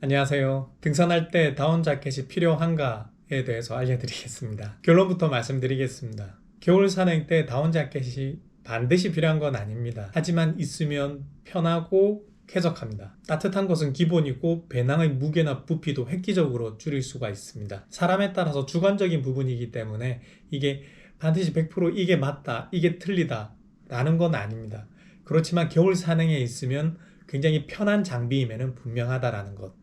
안녕하세요. 등산할 때 다운 자켓이 필요한가에 대해서 알려드리겠습니다. 결론부터 말씀드리겠습니다. 겨울 산행 때 다운 자켓이 반드시 필요한 건 아닙니다. 하지만 있으면 편하고 쾌적합니다. 따뜻한 것은 기본이고 배낭의 무게나 부피도 획기적으로 줄일 수가 있습니다. 사람에 따라서 주관적인 부분이기 때문에 이게 반드시 100% 이게 맞다, 이게 틀리다 라는 건 아닙니다. 그렇지만 겨울 산행에 있으면 굉장히 편한 장비임에는 분명하다라는 것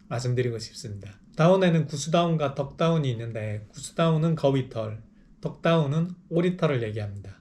말씀드리고 싶습니다. 다운에는 구스다운과 덕다운이 있는데 구스다운은 거위털, 덕다운은 오리털을 얘기합니다.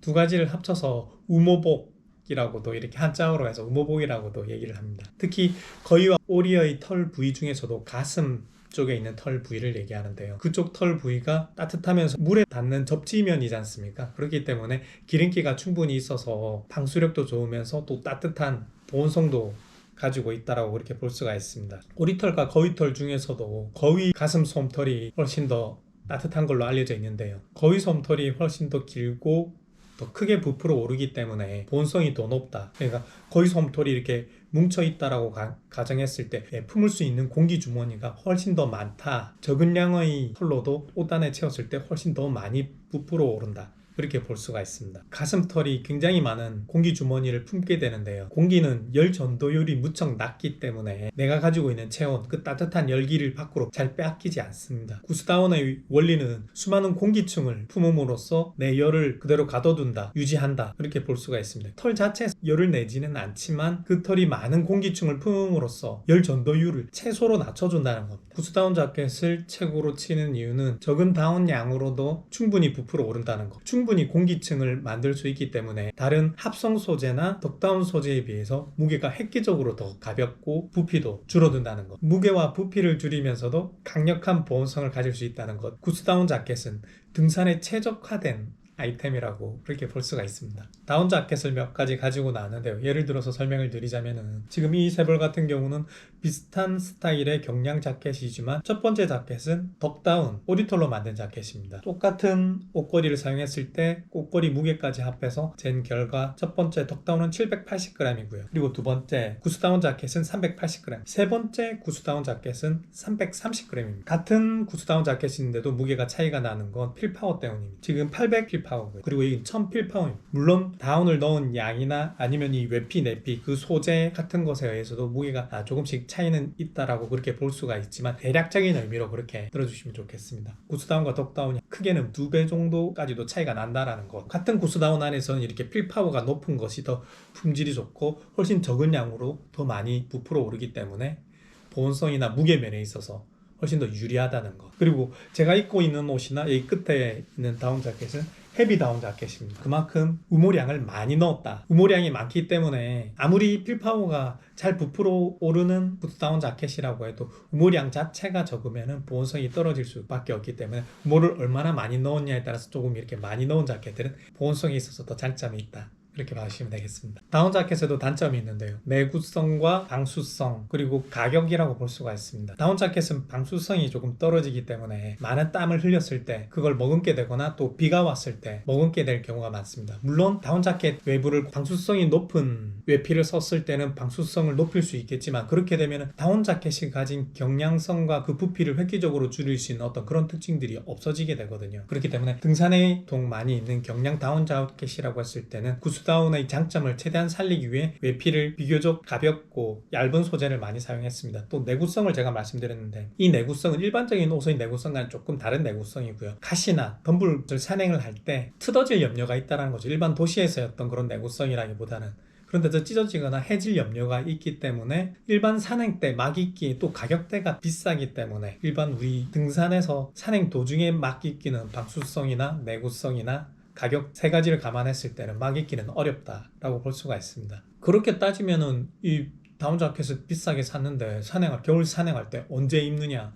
두 가지를 합쳐서 우모복이라고도 이렇게 한자어로 해서 우모복이라고도 얘기를 합니다. 특히 거위와 오리의 털 부위 중에서도 가슴 쪽에 있는 털 부위를 얘기하는데요. 그쪽 털 부위가 따뜻하면서 물에 닿는 접지면이지 않습니까? 그렇기 때문에 기름기가 충분히 있어서 방수력도 좋으면서 또 따뜻한 보온성도 가지고 있다라고 그렇게 볼 수가 있습니다. 오리털과 거위털 중에서도 거위 가슴 솜털이 훨씬 더 따뜻한 걸로 알려져 있는데요. 거위 솜털이 훨씬 더 길고 더 크게 부풀어 오르기 때문에 보온성이 더 높다. 그러니까 거위 솜털이 이렇게 뭉쳐 있다라고 가정했을 때 품을 수 있는 공기 주머니가 훨씬 더 많다. 적은 양의 털로도 옷 안에 채웠을 때 훨씬 더 많이 부풀어 오른다. 그렇게 볼 수가 있습니다. 가슴털이 굉장히 많은 공기 주머니를 품게 되는데요. 공기는 열 전도율이 무척 낮기 때문에 내가 가지고 있는 체온, 그 따뜻한 열기를 밖으로 잘 빼앗기지 않습니다. 구스다운의 원리는 수많은 공기층을 품음으로써 내 열을 그대로 가둬둔다, 유지한다, 그렇게 볼 수가 있습니다. 털 자체에서 열을 내지는 않지만 그 털이 많은 공기층을 품음으로써 열 전도율을 최소로 낮춰준다는 겁니다. 구스다운 자켓을 최고로 치는 이유는 적은 다운 양으로도 충분히 부풀어 오른다는 것. 충분히 공기층을 만들 수 있기 때문에 다른 합성 소재나 덕다운 소재에 비해서 무게가 획기적으로 더 가볍고 부피도 줄어든다는 것. 무게와 부피를 줄이면서도 강력한 보온성을 가질 수 있다는 것. 구스다운 자켓은 등산에 최적화된 아이템이라고 그렇게 볼 수가 있습니다. 다운 자켓을 몇 가지 가지고 나왔는데요. 예를 들어서 설명을 드리자면은 지금 이 세 벌 같은 경우는 비슷한 스타일의 경량 자켓이지만 첫 번째 자켓은 덕다운 오리털로 만든 자켓입니다. 똑같은 옷걸이를 사용했을 때 옷걸이 무게까지 합해서 잰 결과 첫 번째 덕다운은 780g이고요. 그리고 두 번째 구스다운 자켓은 380g, 세 번째 구스다운 자켓은 330g입니다. 같은 구스다운 자켓인데도 무게가 차이가 나는 건 필파워 때문입니다. 지금 800 필파워 그리고 이 1000필파워입니다. 물론 다운을 넣은 양이나 아니면 이 외피, 내피 그 소재 같은 것에 의해서도 무게가 조금씩 차이는 있다라고 그렇게 볼 수가 있지만 대략적인 의미로 그렇게 들어주시면 좋겠습니다. 구스다운과 덕다운이 크게는 2배 정도까지도 차이가 난다라는 것. 같은 구스다운 안에서는 이렇게 필파워가 높은 것이 더 품질이 좋고 훨씬 적은 양으로 더 많이 부풀어 오르기 때문에 보온성이나 무게면에 있어서 훨씬 더 유리하다는 것. 그리고 제가 입고 있는 옷이나 이 끝에 있는 다운 자켓은 헤비 다운 자켓입니다. 그만큼 우모량을 많이 넣었다. 우모량이 많기 때문에 아무리 필파워가 잘 부풀어 오르는 구스다운 자켓이라고 해도 우모량 자체가 적으면 보온성이 떨어질 수밖에 없기 때문에 우모를 얼마나 많이 넣었냐에 따라서 조금 이렇게 많이 넣은 자켓들은 보온성이 있어서 더 장점이 있다. 그렇게 봐주시면 되겠습니다. 다운 자켓에도 단점이 있는데요. 내구성과 방수성 그리고 가격이라고 볼 수가 있습니다. 다운 자켓은 방수성이 조금 떨어지기 때문에 많은 땀을 흘렸을 때 그걸 머금게 되거나 또 비가 왔을 때 머금게 될 경우가 많습니다. 물론 다운 자켓 외부를 방수성이 높은 외피를 썼을 때는 방수성을 높일 수 있겠지만 그렇게 되면 다운 자켓이 가진 경량성과 그 부피를 획기적으로 줄일 수 있는 어떤 그런 특징들이 없어지게 되거든요. 그렇기 때문에 등산에 동 많이 있는 경량 다운 자켓이라고 했을 때는 구스다운의 장점을 최대한 살리기 위해 외피를 비교적 가볍고 얇은 소재를 많이 사용했습니다. 또 내구성을 제가 말씀드렸는데 이 내구성은 일반적인 옷의 내구성과는 조금 다른 내구성이고요. 가시나 덤불을 산행을 할 때 트어질 염려가 있다는 거죠. 일반 도시에서였던 그런 내구성이라기보다는. 그런데 더 찢어지거나 해질 염려가 있기 때문에 일반 산행 때 막 입기 또 가격대가 비싸기 때문에 일반 우리 등산에서 산행 도중에 막 입기는 방수성이나 내구성이나 가격 세 가지를 감안했을 때는 막 입기는 어렵다라고 볼 수가 있습니다. 그렇게 따지면은 이 다운 자켓을 비싸게 샀는데 겨울 산행할 때 언제 입느냐?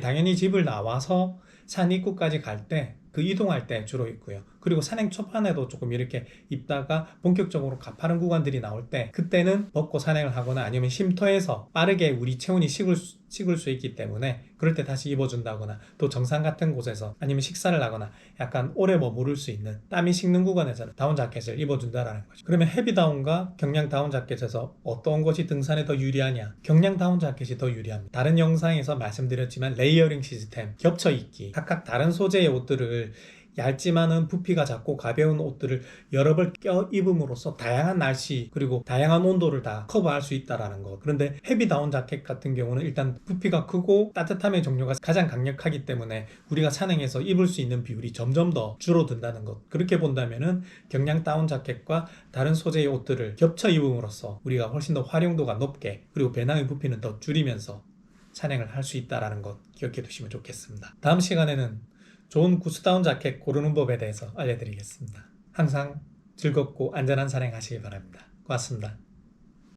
당연히 집을 나와서 산 입구까지 갈 때 그 이동할 때 주로 입고요. 그리고 산행 초반에도 조금 이렇게 입다가 본격적으로 가파른 구간들이 나올 때 그때는 벗고 산행을 하거나 아니면 쉼터에서 빠르게 우리 체온이 식을 수 있기 때문에 그럴 때 다시 입어준다거나 또 정상 같은 곳에서 아니면 식사를 하거나 약간 오래 머무를 수 있는 땀이 식는 구간에서는 다운 자켓을 입어준다라는 거죠. 그러면 헤비 다운과 경량 다운 자켓에서 어떤 것이 등산에 더 유리하냐? 경량 다운 자켓이 더 유리합니다. 다른 영상에서 말씀드렸지만 레이어링 시스템, 겹쳐 입기, 각각 다른 소재의 옷들을 얇지만은 부피가 작고 가벼운 옷들을 여러 벌 껴 입음으로써 다양한 날씨 그리고 다양한 온도를 다 커버할 수 있다라는 것. 그런데 헤비 다운 자켓 같은 경우는 일단 부피가 크고 따뜻함의 종류가 가장 강력하기 때문에 우리가 산행에서 입을 수 있는 비율이 점점 더 줄어든다는 것. 그렇게 본다면은 경량 다운 자켓과 다른 소재의 옷들을 겹쳐 입음으로써 우리가 훨씬 더 활용도가 높게 그리고 배낭의 부피는 더 줄이면서 산행을 할 수 있다라는 것 기억해 두시면 좋겠습니다. 다음 시간에는 좋은 구스다운 자켓 고르는 법에 대해서 알려드리겠습니다. 항상 즐겁고 안전한 산행 하시기 바랍니다. 고맙습니다.